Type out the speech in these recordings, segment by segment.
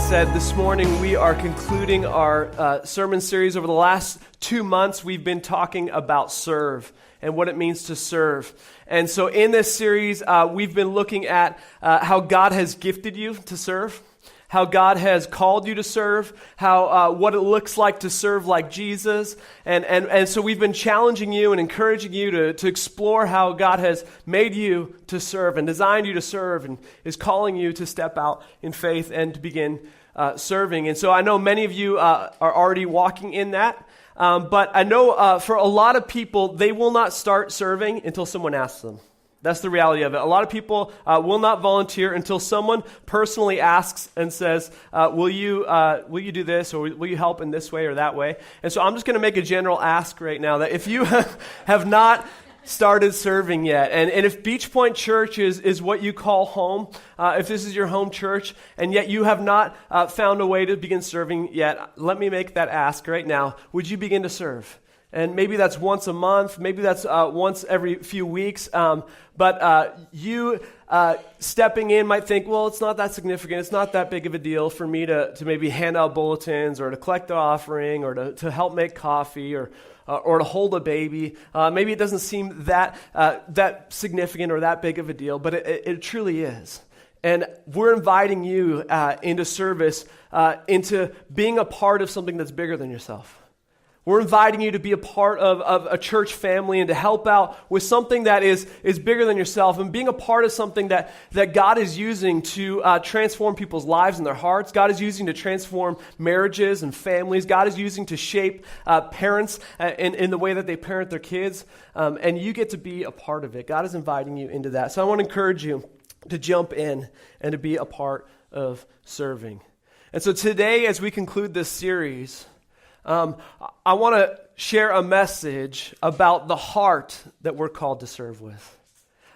said, this morning we are concluding our sermon series. Over the last 2 months, we've been talking about serve and what it means to serve. And so in this series, we've been looking at how God has gifted you to serve, how God has called you to serve, how what it looks like to serve like Jesus. And so we've been challenging you and encouraging you to explore how God has made you to serve and designed you to serve and is calling you to step out in faith and to begin serving. And so I know many of you are already walking in that. But I know for a lot of people, they will not start serving until someone asks them. That's the reality of it. A lot of people will not volunteer until someone personally asks and says, will you do this, or will you help in this way or that way? And so I'm just going to make a general ask right now that if you have not started serving yet, and if Beachpoint Church is what you call home, if this is your home church, and yet you have not found a way to begin serving yet, let me make that ask right now. Would you begin to serve? And maybe that's once a month, maybe that's once every few weeks, but you stepping in might think, well, it's not that significant, it's not that big of a deal for me to maybe hand out bulletins or to collect the offering or to help make coffee or to hold a baby. Maybe it doesn't seem that significant or that big of a deal, but it truly is. And we're inviting you into service, into being a part of something that's bigger than yourself. We're inviting you to be a part of a church family and to help out with something that is bigger than yourself, and being a part of something that God is using to transform people's lives and their hearts. God is using to transform marriages and families. God is using to shape parents in the way that they parent their kids, and you get to be a part of it. God is inviting you into that. So I want to encourage you to jump in and to be a part of serving. And so today, as we conclude this series, I want to share a message about the heart that we're called to serve with.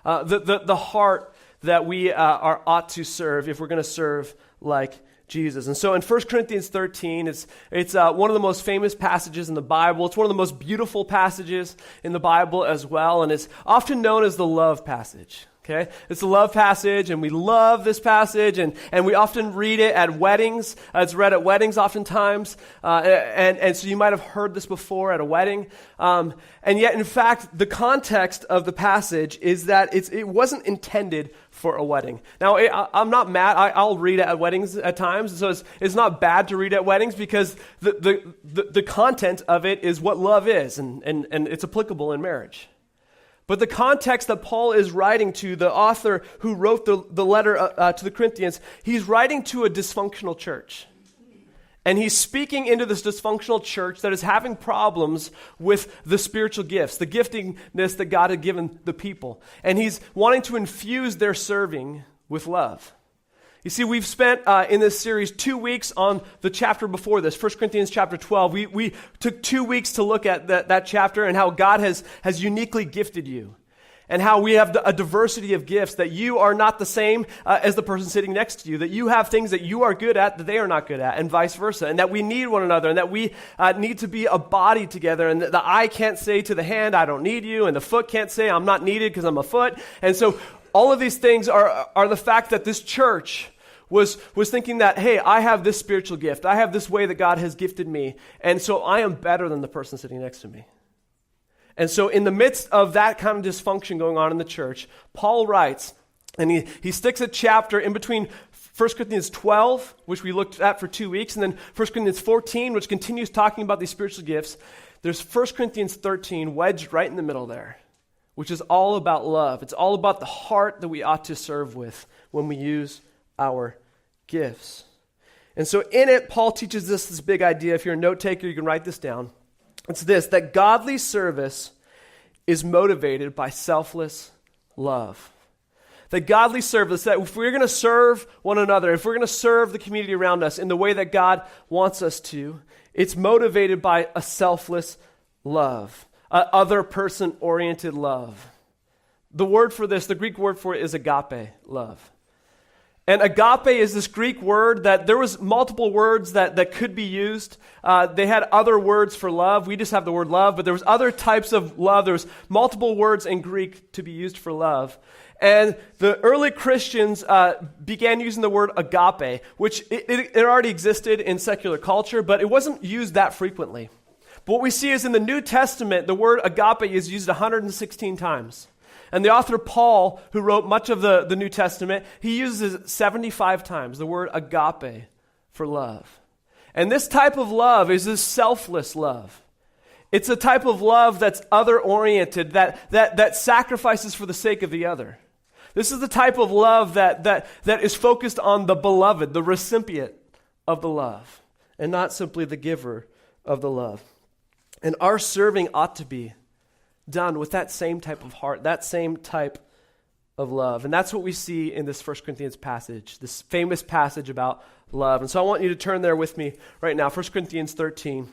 The heart that we ought to serve if we're going to serve like Jesus. And so in 1 Corinthians 13, it's one of the most famous passages in the Bible. It's one of the most beautiful passages in the Bible as well, and it's often known as the love passage. Okay, it's a love passage, and we love this passage, and we often read it at weddings. It's read at weddings oftentimes, and so you might have heard this before at a wedding. And yet, in fact, the context of the passage is that it wasn't intended for a wedding. Now, I'm not mad. I'll read it at weddings at times, so it's not bad to read at weddings because the content of it is what love is, and it's applicable in marriage. But the context that Paul is writing to, the author who wrote the letter to the Corinthians, he's writing to a dysfunctional church. And he's speaking into this dysfunctional church that is having problems with the spiritual gifts, the giftingness that God had given the people. And he's wanting to infuse their serving with love. You see, we've spent in this series 2 weeks on the chapter before this, 1 Corinthians chapter 12. We took 2 weeks to look at that chapter and how God has uniquely gifted you, and how we have a diversity of gifts, that you are not the same as the person sitting next to you, that you have things that you are good at that they are not good at, and vice versa, and that we need one another, and that we need to be a body together, and the eye can't say to the hand, I don't need you, and the foot can't say, I'm not needed because I'm a foot. And so all of these things are the fact that this church was thinking that, hey, I have this spiritual gift. I have this way that God has gifted me, and so I am better than the person sitting next to me. And so in the midst of that kind of dysfunction going on in the church, Paul writes, and he sticks a chapter in between 1 Corinthians 12, which we looked at for 2 weeks, and then 1 Corinthians 14, which continues talking about these spiritual gifts. There's 1 Corinthians 13 wedged right in the middle there, which is all about love. It's all about the heart that we ought to serve with when we use our gifts. And so in it, Paul teaches us this big idea. If you're a note taker, you can write this down. It's this, that godly service is motivated by selfless love. That godly service, that if we're going to serve one another, if we're going to serve the community around us in the way that God wants us to, it's motivated by a selfless love, other person-oriented love. The word for this, the Greek word for it is agape, love. And agape is this Greek word that there was multiple words that could be used. They had other words for love. We just have the word love, but there was other types of love. There was multiple words in Greek to be used for love. And the early Christians began using the word agape, which it already existed in secular culture, but it wasn't used that frequently. But what we see is in the New Testament, the word agape is used 116 times. And the author Paul, who wrote much of the New Testament, he uses it 75 times, the word agape for love. And this type of love is this selfless love. It's a type of love that's other-oriented, that sacrifices for the sake of the other. This is the type of love that is focused on the beloved, the recipient of the love, and not simply the giver of the love. And our serving ought to be done with that same type of heart, that same type of love. And that's what we see in this 1 Corinthians passage, this famous passage about love. And so I want you to turn there with me right now, 1 Corinthians 13.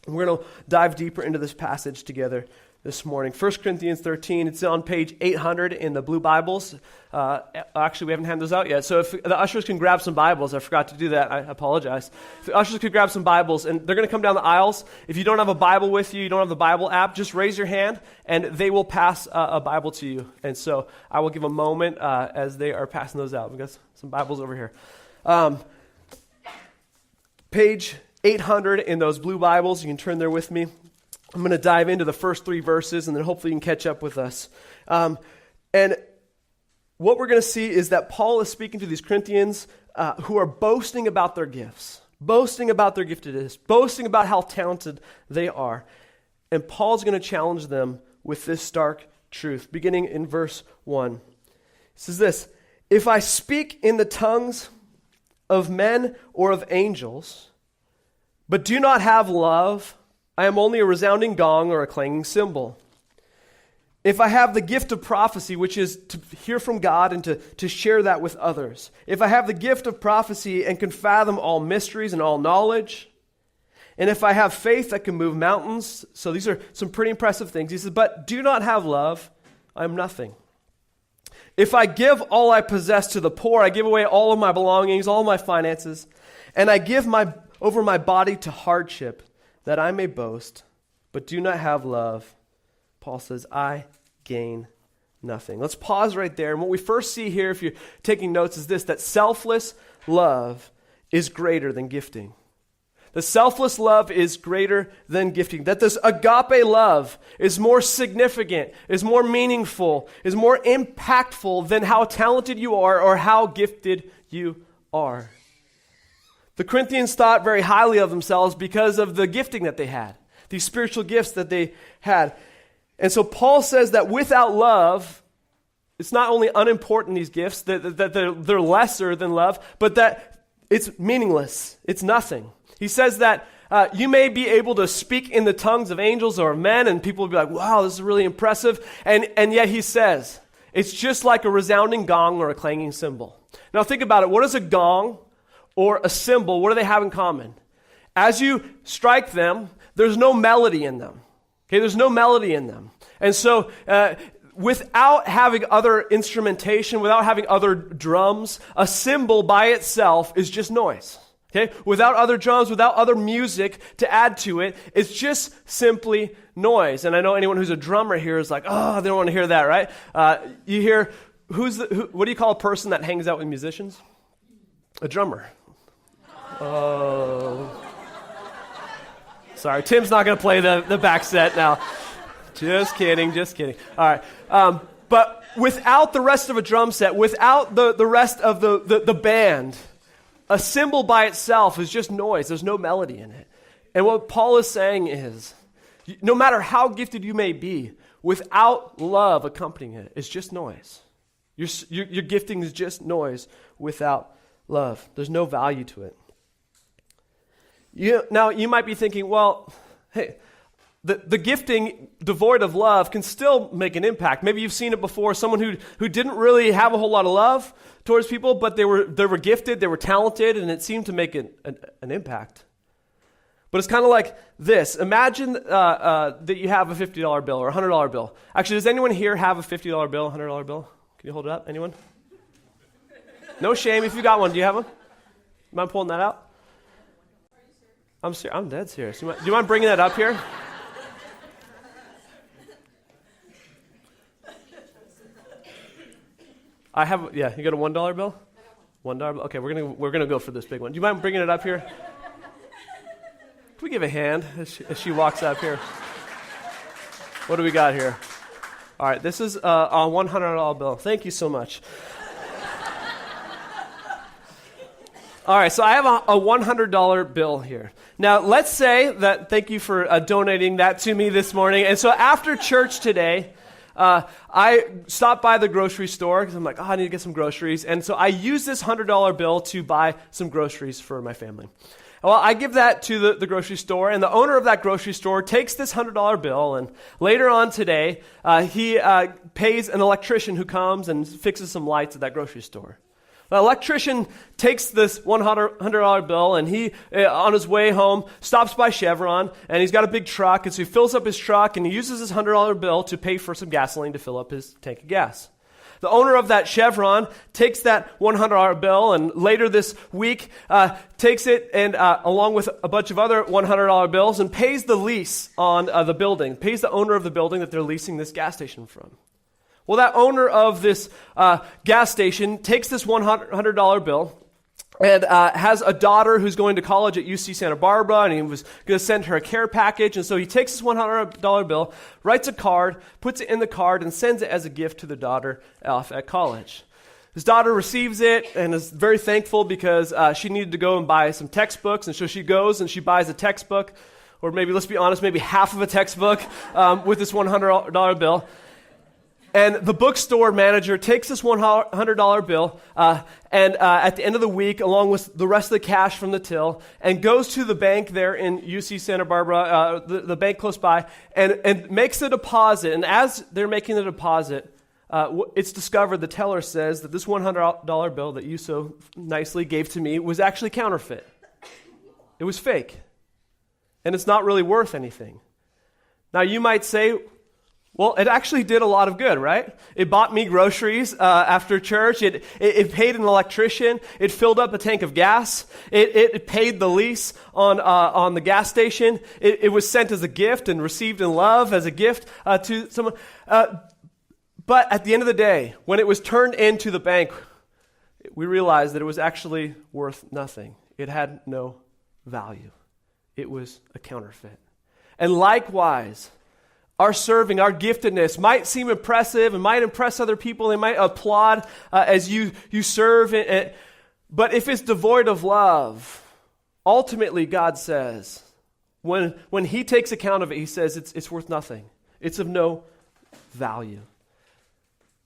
And we're going to dive deeper into this passage together this morning. 1 Corinthians 13, it's on page 800 in the blue Bibles. Actually, we haven't handed those out yet. So if the ushers can grab some Bibles, I forgot to do that, I apologize. If the ushers could grab some Bibles, and they're going to come down the aisles. If you don't have a Bible with you, you don't have the Bible app, just raise your hand, and they will pass a Bible to you. And so I will give a moment as they are passing those out. We've got some Bibles over here. Page 800 in those blue Bibles. You can turn there with me. I'm going to dive into the first 3 verses, and then hopefully you can catch up with us. And what we're going to see is that Paul is speaking to these Corinthians who are boasting about their gifts, boasting about their giftedness, boasting about how talented they are. And Paul's going to challenge them with this stark truth, beginning in verse 1. It says this, "If I speak in the tongues of men or of angels, but do not have love, I am only a resounding gong or a clanging cymbal. If I have the gift of prophecy, which is to hear from God and to share that with others. If I have the gift of prophecy and can fathom all mysteries and all knowledge. And if I have faith that can move mountains." So these are some pretty impressive things. He says, "But do not have love, I am nothing. If I give all I possess to the poor, I give away all of my belongings, all of my finances, and I give over my body to hardship, that I may boast, but do not have love," Paul says, "I gain nothing." Let's pause right there. And what we first see here, if you're taking notes, is this, that selfless love is greater than gifting. The selfless love is greater than gifting. That this agape love is more significant, is more meaningful, is more impactful than how talented you are or how gifted you are. The Corinthians thought very highly of themselves because of the gifting that they had, these spiritual gifts that they had. And so Paul says that without love, it's not only unimportant, these gifts, that they're lesser than love, but that it's meaningless. It's nothing. He says that you may be able to speak in the tongues of angels or of men, and people will be like, wow, this is really impressive. And yet he says, it's just like a resounding gong or a clanging cymbal. Now think about it. What is a gong or a cymbal? What do they have in common? As you strike them, there's no melody in them. Okay, there's no melody in them. And so without having other instrumentation, without having other drums, a cymbal by itself is just noise. Okay, without other drums, without other music to add to it, it's just simply noise. And I know anyone who's a drummer here is like, oh, they don't want to hear that, right? You hear, what do you call a person that hangs out with musicians? A drummer. Oh. Sorry, Tim's not going to play the back set now. Just kidding. All right. But without the rest of a drum set, without the rest of the band, a cymbal by itself is just noise. There's no melody in it. And what Paul is saying is, no matter how gifted you may be, without love accompanying it, it's just noise. Your gifting is just noise without love. There's no value to it. Now, you might be thinking, well, hey, the gifting devoid of love can still make an impact. Maybe you've seen it before, someone who didn't really have a whole lot of love towards people, but they were gifted, they were talented, and it seemed to make an impact. But it's kind of like this. Imagine that you have a $50 bill or a $100 bill. Actually, does anyone here have a $50 bill, $100 bill? Can you hold it up? Anyone? No shame if you got one. Do you have one? You mind pulling that out? I'm dead serious. Do you mind bringing that up here? You got a $1 bill? $1 bill? Okay, we're gonna go for this big one. Do you mind bringing it up here? Can we give a hand as she walks up here? What do we got here? All right, this is a $100 bill. Thank you so much. All right, so I have a $100 bill here. Now, let's say that, thank you for donating that to me this morning. And so after church today, I stopped by the grocery store because I'm like, I need to get some groceries. And so I use this $100 bill to buy some groceries for my family. Well, I give that to the grocery store, and the owner of that grocery store takes this $100 bill, and later on today, he pays an electrician who comes and fixes some lights at that grocery store. The electrician takes this $100 bill, and he, on his way home, stops by Chevron, and he's got a big truck, and so he fills up his truck, and he uses his $100 bill to pay for some gasoline to fill up his tank of gas. The owner of that Chevron takes that $100 bill, and later this week takes it and along with a bunch of other $100 bills and pays the lease on the building, pays the owner of the building that they're leasing this gas station from. Well, that owner of this gas station takes this $100 bill and has a daughter who's going to college at UC Santa Barbara, and he was going to send her a care package. And so he takes this $100 bill, writes a card, puts it in the card, and sends it as a gift to the daughter off at college. His daughter receives it and is very thankful because she needed to go and buy some textbooks. And so she goes and she buys a textbook, or maybe, let's be honest, maybe half of a textbook with this $100 bill. And the bookstore manager takes this $100 bill and at the end of the week, along with the rest of the cash from the till, and goes to the bank there in UC Santa Barbara, the bank close by, and makes a deposit. And as they're making the deposit, it's discovered, the teller says, that this $100 bill that you so nicely gave to me was actually counterfeit. It was fake. And it's not really worth anything. Now you might say, well, it actually did a lot of good, right? It bought me groceries after church. It paid an electrician. It filled up a tank of gas. It paid the lease on the gas station. It was sent as a gift and received in love as a gift to someone. But at the end of the day, when it was turned into the bank, we realized that it was actually worth nothing. It had no value. It was a counterfeit. And likewise, our serving, our giftedness might seem impressive and might impress other people. They might applaud as you serve. But if it's devoid of love, ultimately God says, when he takes account of it, he says it's worth nothing. It's of no value.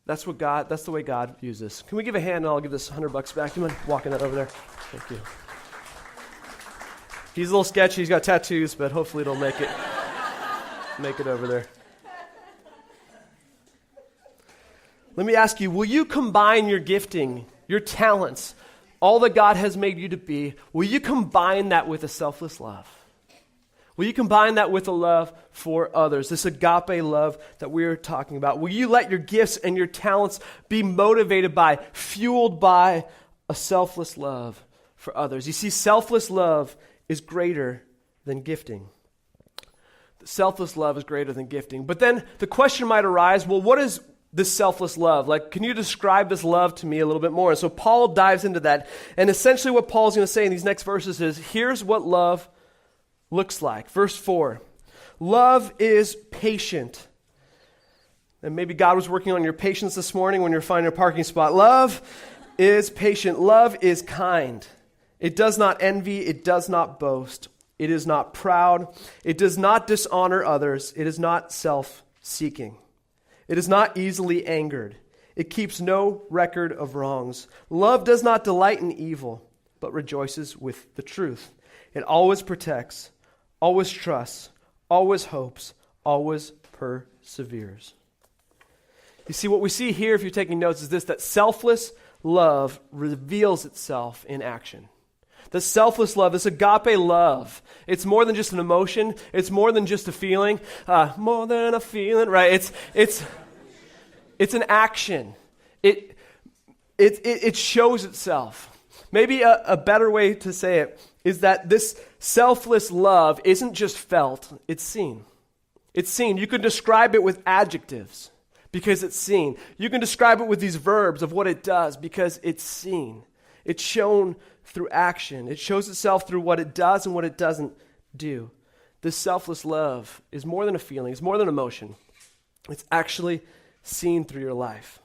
That's the way God views this. Can we give a hand and I'll give this $100 back? Do you mind walking that over there? Thank you. He's a little sketchy. He's got tattoos, but hopefully it'll make it over there. Let me ask you, will you combine your gifting, your talents, all that God has made you to be, will you combine that with a selfless love? Will you combine that with a love for others, this agape love that we're talking about? Will you let your gifts and your talents be motivated by, fueled by a selfless love for others? You see, selfless love is greater than gifting. Selfless love is greater than gifting. But then the question might arise, well, what is this selfless love? Like, can you describe this love to me a little bit more? And so Paul dives into that. And essentially what Paul's going to say in these next verses is, here's what love looks like. Verse 4, love is patient. And maybe God was working on your patience this morning when you're finding a parking spot. Love is patient. Love is kind. It does not envy. It does not boast. It is not proud. It does not dishonor others. It is not self-seeking. It is not easily angered. It keeps no record of wrongs. Love does not delight in evil, but rejoices with the truth. It always protects, always trusts, always hopes, always perseveres. You see, what we see here, if you're taking notes, is this, that selfless love reveals itself in action. The selfless love, this agape love, it's more than just an emotion. It's more than just a feeling. More than a feeling, right? It's an action. It shows itself. Maybe a better way to say it is that this selfless love isn't just felt, it's seen. It's seen. You could describe it with adjectives. because it's seen. You can describe it with these verbs of what it does because it's seen. It's shown through action. It shows itself through what it does and what it doesn't do. This selfless love is more than a feeling. It's more than emotion. It's actually seen through your life.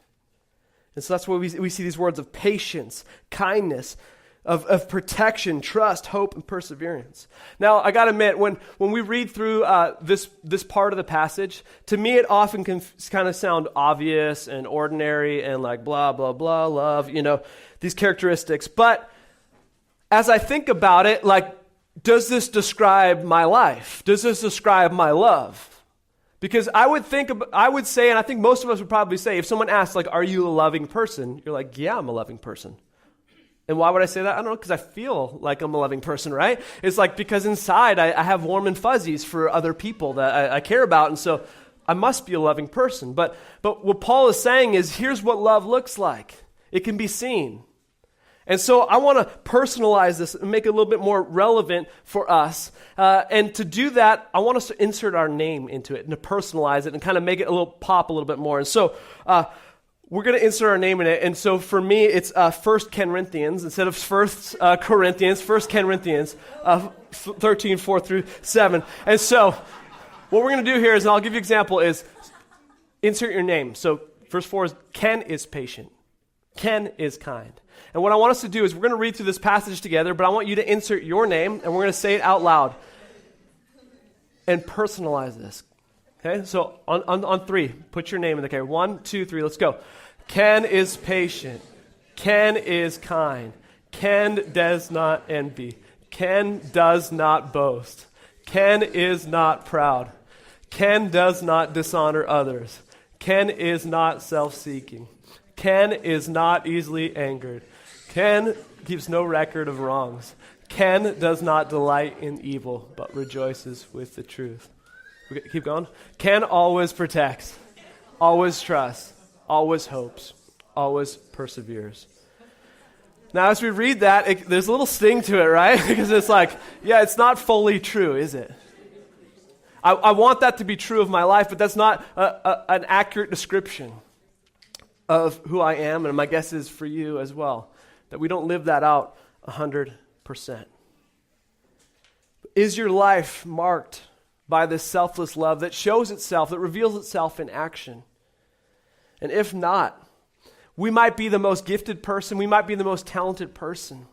And so that's why we see these words of patience, kindness, of protection, trust, hope, and perseverance. Now, I got to admit, when we read through this part of the passage, to me it often can kind of sound obvious and ordinary and like blah, blah, blah, love, these characteristics. But as I think about it, like, does this describe my life? Does this describe my love? Because I would say, and I think most of us would probably say, if someone asks, like, are you a loving person? You're like, yeah, I'm a loving person. And why would I say that? I don't know, because I feel like I'm a loving person, right? It's like because inside I have warm and fuzzies for other people that I care about, and so I must be a loving person. But what Paul is saying is, here's what love looks like. It can be seen. And so I want to personalize this and make it a little bit more relevant for us. And to do that, I want us to insert our name into it and to personalize it and kind of make it pop a little bit more. And so we're going to insert our name in it. And so for me, it's 1 Corinthians instead of 1 Corinthians, 1 Corinthians 13, 4 through 7. And so what we're going to do here is, and I'll give you an example, is insert your name. So verse 4 is, Ken is patient. Ken is kind. And what I want us to do is we're going to read through this passage together, but I want you to insert your name, and we're going to say it out loud and personalize this. Okay? So on 3, put your name in the carrier. 1, 2, 3, let's go. Ken is patient. Ken is kind. Ken does not envy. Ken does not boast. Ken is not proud. Ken does not dishonor others. Ken is not self-seeking. Ken is not easily angered. Ken keeps no record of wrongs. Ken does not delight in evil, but rejoices with the truth. Keep going. Ken always protects, always trusts, always hopes, always perseveres. Now, as we read that, there's a little sting to it, right? Because it's like, yeah, it's not fully true, is it? I want that to be true of my life, but that's not an accurate description of who I am, and my guess is for you as well, that we don't live that out 100%. Is your life marked by this selfless love that shows itself, that reveals itself in action? And if not, we might be the most gifted person, we might be the most talented person,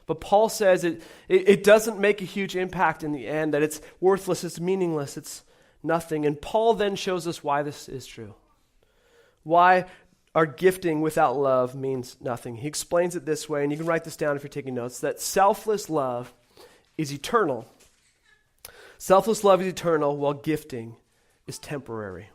but Paul says it doesn't make a huge impact in the end, that it's worthless, it's meaningless, it's nothing. And Paul then shows us why this is true. Why our gifting without love means nothing. He explains it this way, and you can write this down if you're taking notes, that selfless love is eternal. Selfless love is eternal, while gifting is temporary.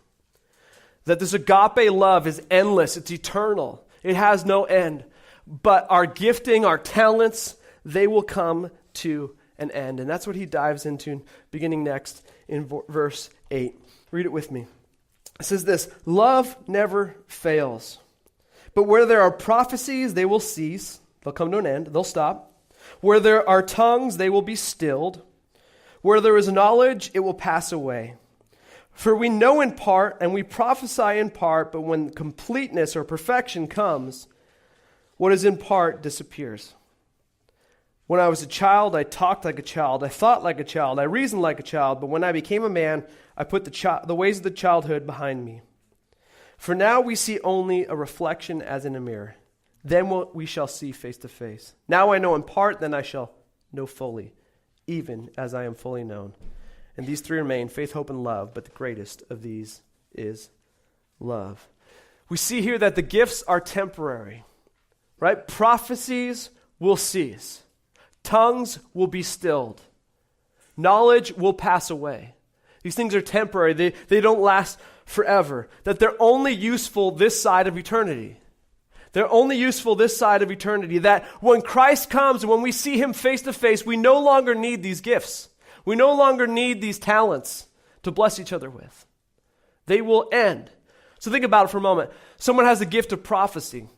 That this agape love is endless, it's eternal, it has no end. But our gifting, our talents, they will come to an end. And that's what he dives into beginning next in verse 8. Read it with me. It says this, love never fails. But where there are prophecies, they will cease. They'll come to an end. They'll stop. Where there are tongues, they will be stilled. Where there is knowledge, it will pass away. For we know in part, and we prophesy in part, but when completeness or perfection comes, what is in part disappears. When I was a child, I talked like a child. I thought like a child. I reasoned like a child. But when I became a man, I put the ways of the childhood behind me. For now we see only a reflection as in a mirror. Then we shall see face to face. Now I know in part, then I shall know fully, even as I am fully known. And these 3 remain, faith, hope, and love. But the greatest of these is love. We see here that the gifts are temporary. Right? Prophecies will cease. Tongues will be stilled. Knowledge will pass away. These things are temporary. They don't last forever. That they're only useful this side of eternity. They're only useful this side of eternity. That when Christ comes and when we see him face to face, we no longer need these gifts. We no longer need these talents to bless each other with. They will end. So think about it for a moment. Someone has the gift of prophecy,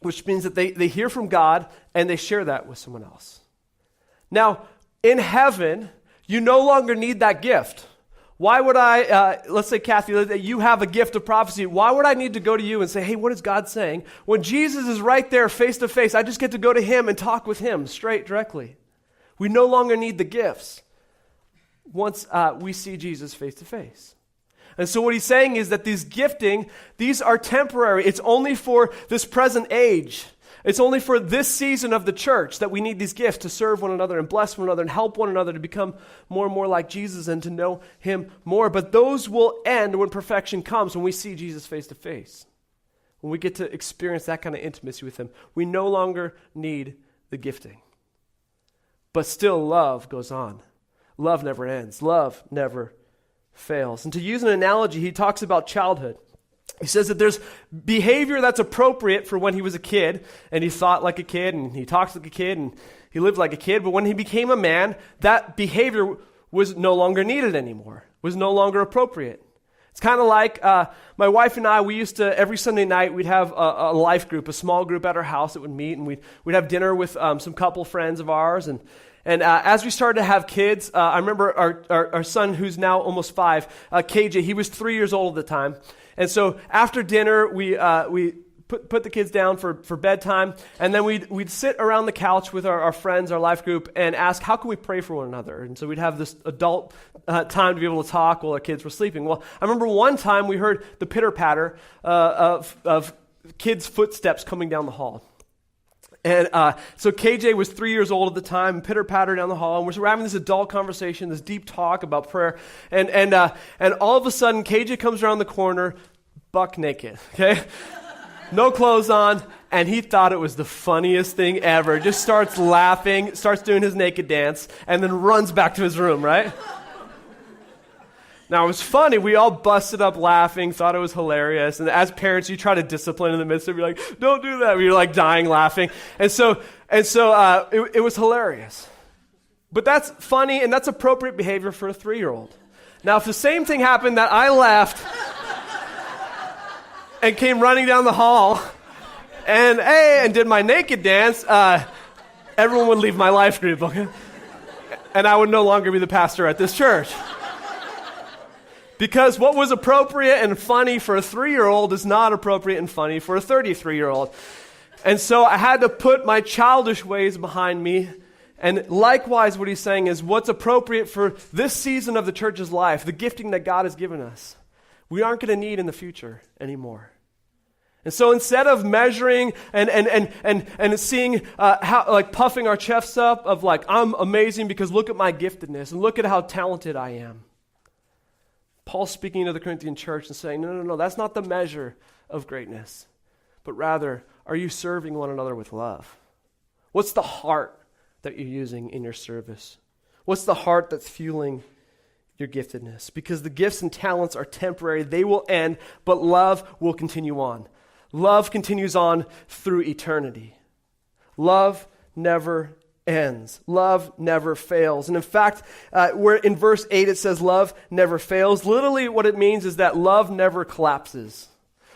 which means that they hear from God and they share that with someone else. Now, in heaven, you no longer need that gift. Why would I, let's say, Kathy, that you have a gift of prophecy. Why would I need to go to you and say, hey, what is God saying? When Jesus is right there face to face, I just get to go to him and talk with him straight, directly. We no longer need the gifts once we see Jesus face to face. And so what he's saying is that these are temporary. It's only for this present age. It's only for this season of the church that we need these gifts to serve one another and bless one another and help one another to become more and more like Jesus and to know him more. But those will end when perfection comes, when we see Jesus face to face. When we get to experience that kind of intimacy with him, we no longer need the gifting. But still, love goes on. Love never ends. Love never fails. And to use an analogy, he talks about childhood. He says that there's behavior that's appropriate for when he was a kid, and he thought like a kid, and he talked like a kid, and he lived like a kid. But when he became a man, that behavior was no longer needed anymore, was no longer appropriate. It's kind of like my wife and I, we used to, every Sunday night, we'd have a life group, a small group at our house that would meet, and we'd have dinner with some couple friends of ours. And as we started to have kids, I remember our son, who's now almost 5, KJ, he was 3 years old at the time. And so after dinner, we put the kids down for bedtime, and then we'd sit around the couch with our friends, our life group, and ask, how can we pray for one another? And so we'd have this adult time to be able to talk while our kids were sleeping. Well, I remember one time we heard the pitter-patter of kids' footsteps coming down the hall. And so KJ was 3 years old at the time, pitter-patter down the hall, and we're having this adult conversation, this deep talk about prayer, and all of a sudden, KJ comes around the corner, buck naked, okay? No clothes on, and he thought it was the funniest thing ever. Just starts laughing, starts doing his naked dance, and then runs back to his room, right? Now, it was funny. We all busted up laughing, thought it was hilarious. And as parents, you try to discipline in the midst of it. You're like, don't do that. You're like dying laughing. And so it was hilarious. But that's funny, and that's appropriate behavior for a 3-year-old. Now, if the same thing happened that I laughed and came running down the hall and did my naked dance, everyone would leave my life group, okay? And I would no longer be the pastor at this church. Because what was appropriate and funny for a 3-year-old is not appropriate and funny for a 33-year-old. And so I had to put my childish ways behind me. And likewise, what he's saying is what's appropriate for this season of the church's life, the gifting that God has given us, we aren't going to need in the future anymore. And so instead of measuring and seeing how, like, puffing our chests up of like, I'm amazing because look at my giftedness and look at how talented I am, Paul's speaking to the Corinthian church and saying, no, that's not the measure of greatness. But rather, are you serving one another with love? What's the heart that you're using in your service? What's the heart that's fueling your giftedness? Because the gifts and talents are temporary. They will end, but love will continue on. Love continues on through eternity. Love never ends. Love never fails. And in fact, where in verse 8 it says love never fails, literally what it means is that love never collapses.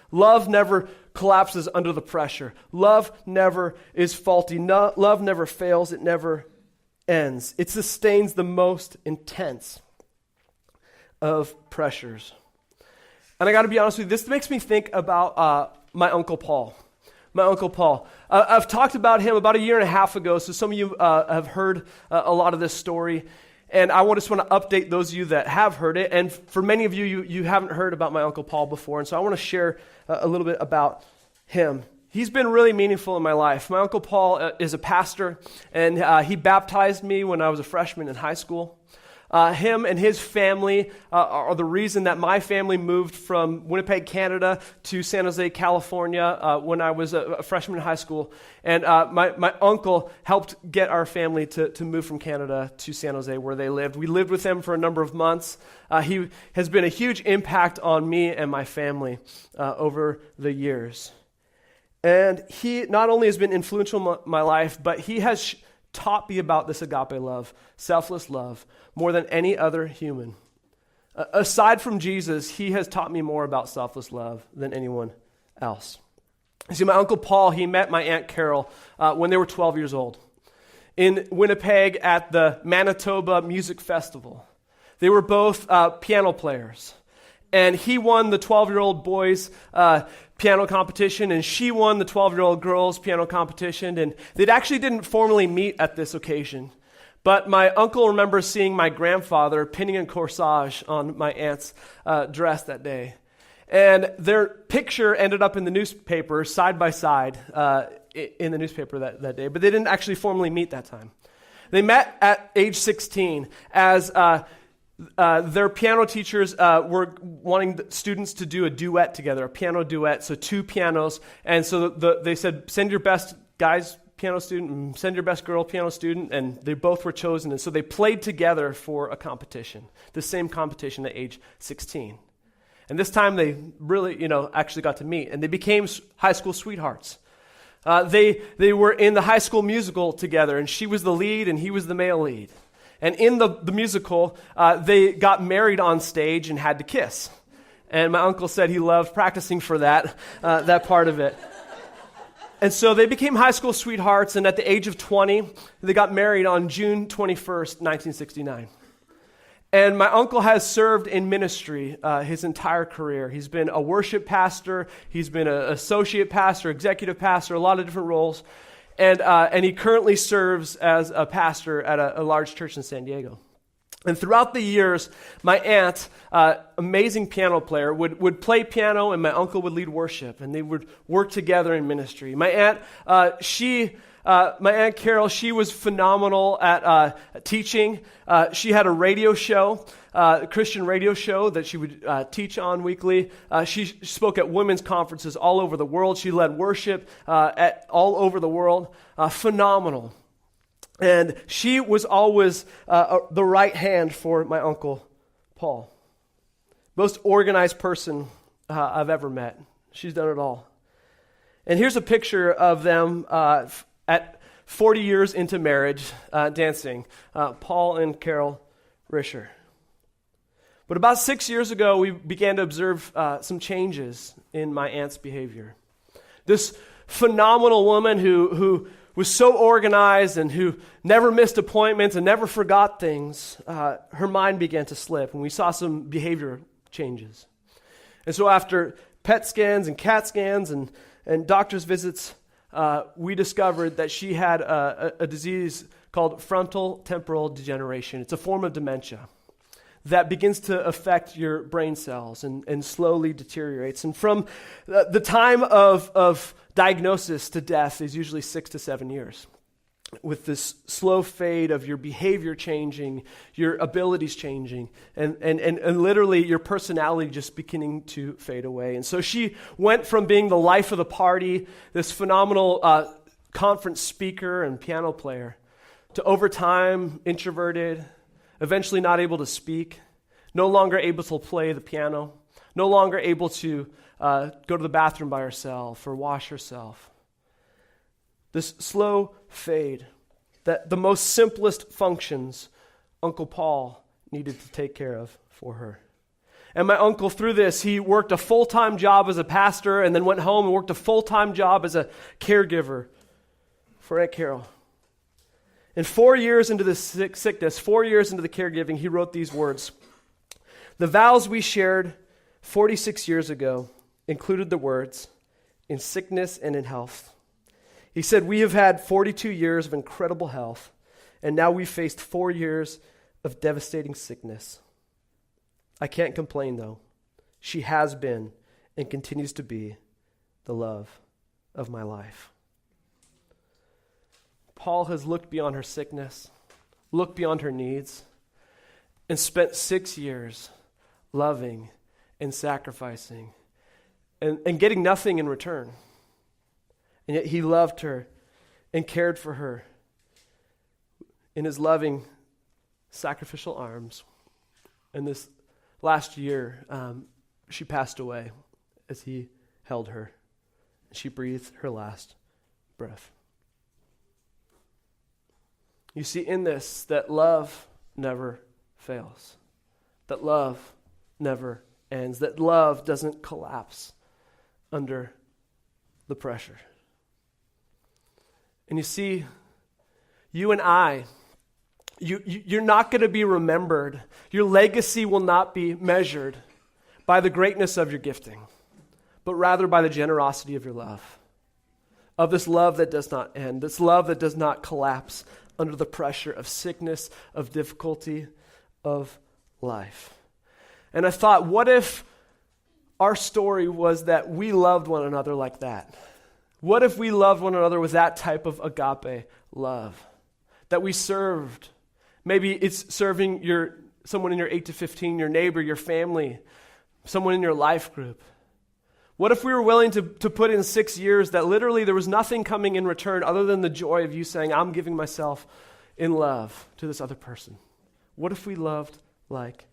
Love never collapses under the pressure. Love never is faulty. No, love never fails. It never ends. It sustains the most intense of pressures. And I got to be honest with you, this makes me think about my Uncle Paul. My Uncle Paul. I've talked about him about a year and a half ago, so some of you have heard a lot of this story. And I just want to update those of you that have heard it. And for many of you, you haven't heard about my Uncle Paul before. And so I want to share a little bit about him. He's been really meaningful in my life. My Uncle Paul is a pastor, and he baptized me when I was a freshman in high school. Him and his family are the reason that my family moved from Winnipeg, Canada to San Jose, California when I was a freshman in high school. And my uncle helped get our family to move from Canada to San Jose where they lived. We lived with him for a number of months. He has been a huge impact on me and my family over the years. And he not only has been influential in my life, but he has taught me about this agape love, selfless love, more than any other human. Aside from Jesus, he has taught me more about selfless love than anyone else. You see, my Uncle Paul, he met my Aunt Carol when they were 12 years old in Winnipeg at the Manitoba Music Festival. They were both piano players. And he won the 12-year-old boys' piano competition, and she won the 12-year-old girls' piano competition. And they actually didn't formally meet at this occasion. But my uncle remembers seeing my grandfather pinning a corsage on my aunt's dress that day. And their picture ended up in the newspaper side by side in the newspaper that day. But they didn't actually formally meet that time. They met at age 16 as their piano teachers were wanting the students to do a duet together, a piano duet, so two pianos. And so they said, send your best guys piano student and send your best girl piano student, and they both were chosen. And so they played together for a competition, the same competition at age 16. And this time they really, actually got to meet, and they became high school sweethearts. They were in the high school musical together, and she was the lead and he was the male lead. And in the musical, they got married on stage and had to kiss. And my uncle said he loved practicing for that part of it. And so they became high school sweethearts, and at the age of 20, they got married on June 21st, 1969. And my uncle has served in ministry his entire career. He's been a worship pastor, he's been an associate pastor, executive pastor, a lot of different roles. And he currently serves as a pastor at a large church in San Diego. And throughout the years, my aunt, amazing piano player, would play piano, and my uncle would lead worship, and they would work together in ministry. My aunt Carol, she was phenomenal at teaching. She had a radio show, a Christian radio show that she would teach on weekly. She spoke at women's conferences all over the world. She led worship all over the world. Phenomenal. And she was always the right hand for my Uncle Paul. Most organized person I've ever met. She's done it all. And here's a picture of them at 40 years into marriage, dancing. Paul and Carol Risher. But about 6 years ago, we began to observe some changes in my aunt's behavior. This phenomenal woman who was so organized and who never missed appointments and never forgot things, her mind began to slip, and we saw some behavior changes. And so after PET scans and CAT scans and doctor's visits, we discovered that she had a disease called frontal temporal degeneration. It's a form of dementia that begins to affect your brain cells and slowly deteriorates. And from the time of diagnosis to death is usually 6 to 7 years, with this slow fade of your behavior changing, your abilities changing, and literally your personality just beginning to fade away. And so she went from being the life of the party, this phenomenal conference speaker and piano player, to over time introverted, eventually not able to speak, no longer able to play the piano, no longer able to go to the bathroom by herself or wash herself. This slow fade, that the most simplest functions Uncle Paul needed to take care of for her. And my uncle, through this, he worked a full-time job as a pastor and then went home and worked a full-time job as a caregiver for Aunt Carol. And 4 years into the sickness, 4 years into the caregiving, he wrote these words. The vows we shared 46 years ago included the words, in sickness and in health. He said, we have had 42 years of incredible health, and now we've faced 4 years of devastating sickness. I can't complain, though. She has been and continues to be the love of my life. Paul has looked beyond her sickness, looked beyond her needs, and spent 6 years loving and sacrificing and getting nothing in return. And yet he loved her and cared for her in his loving, sacrificial arms. And this last year, she passed away as he held her. She breathed her last breath. You see in this that love never fails, that love never ends, that love doesn't collapse under the pressure. And you see, you and I You're not going to be remembered. Your legacy will not be measured by the greatness of your gifting, but rather by the generosity of your love, of this love that does not end, this love that does not collapse under the pressure of sickness, of difficulty, of life. And I thought, what if our story was that we loved one another like that? What if we loved one another with that type of agape love? That we served. Maybe it's serving someone in your 8 to 15, your neighbor, your family, someone in your life group. What if we were willing to put in 6 years that literally there was nothing coming in return other than the joy of you saying, I'm giving myself in love to this other person? What if we loved like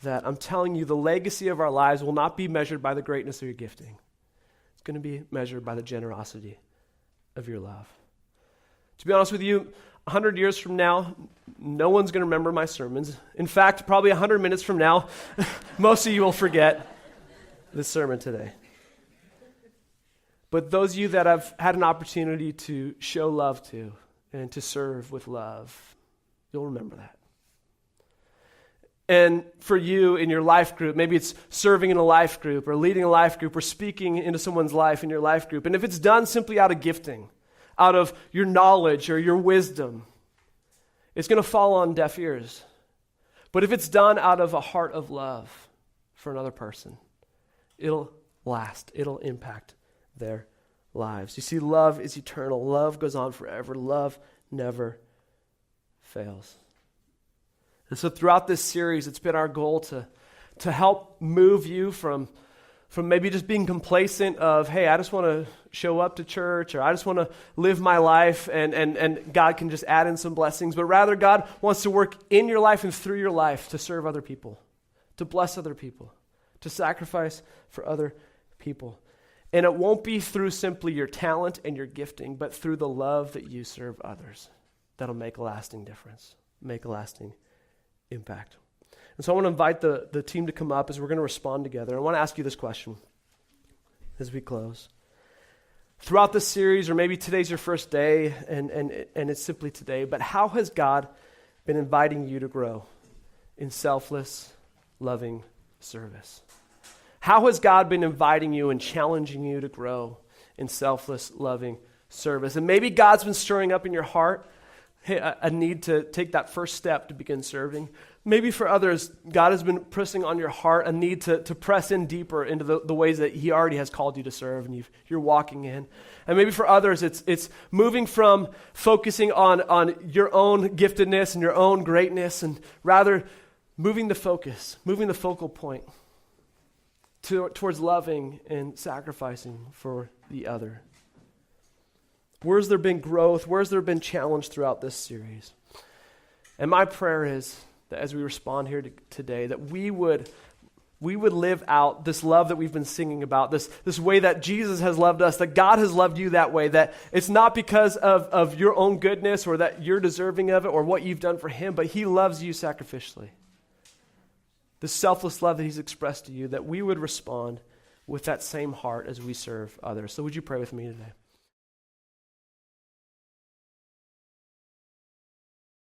that? I'm telling you, the legacy of our lives will not be measured by the greatness of your gifting. It's going to be measured by the generosity of your love. To be honest with you, 100 years from now, no one's going to remember my sermons. In fact, probably 100 minutes from now, most of you will forget this sermon today. But those of you that have had an opportunity to show love to and to serve with love, you'll remember that. And for you in your life group, maybe it's serving in a life group or leading a life group or speaking into someone's life in your life group. And if it's done simply out of gifting, out of your knowledge or your wisdom, it's going to fall on deaf ears. But if it's done out of a heart of love for another person, it'll last. It'll impact their lives. You see, love is eternal. Love goes on forever. Love never fails. And so throughout this series, it's been our goal to help move you from maybe just being complacent of, hey, I just want to show up to church, or I just want to live my life, and God can just add in some blessings. But rather, God wants to work in your life and through your life to serve other people, to bless other people, to sacrifice for other people. And it won't be through simply your talent and your gifting, but through the love that you serve others that'll make a lasting difference, make a lasting impact. And so I want to invite the team to come up as we're going to respond together. I want to ask you this question as we close. Throughout this series, or maybe today's your first day, and it's simply today, but how has God been inviting you to grow in selfless, loving service? How has God been inviting you and challenging you to grow in selfless, loving service? And maybe God's been stirring up in your heart, hey, a need to take that first step to begin serving. Maybe for others, God has been pressing on your heart a need to press in deeper into the ways that he already has called you to serve, and you're walking in. And maybe for others, it's moving from focusing on your own giftedness and your own greatness, and rather moving the focal point towards loving and sacrificing for the other. Where's there been growth? Where's there been challenge throughout this series? And my prayer is that as we respond here today, that we would live out this love that we've been singing about, this way that Jesus has loved us, that God has loved you that way, that it's not because of your own goodness or that you're deserving of it or what you've done for him, but he loves you sacrificially. The selfless love that he's expressed to you, that we would respond with that same heart as we serve others. So would you pray with me today?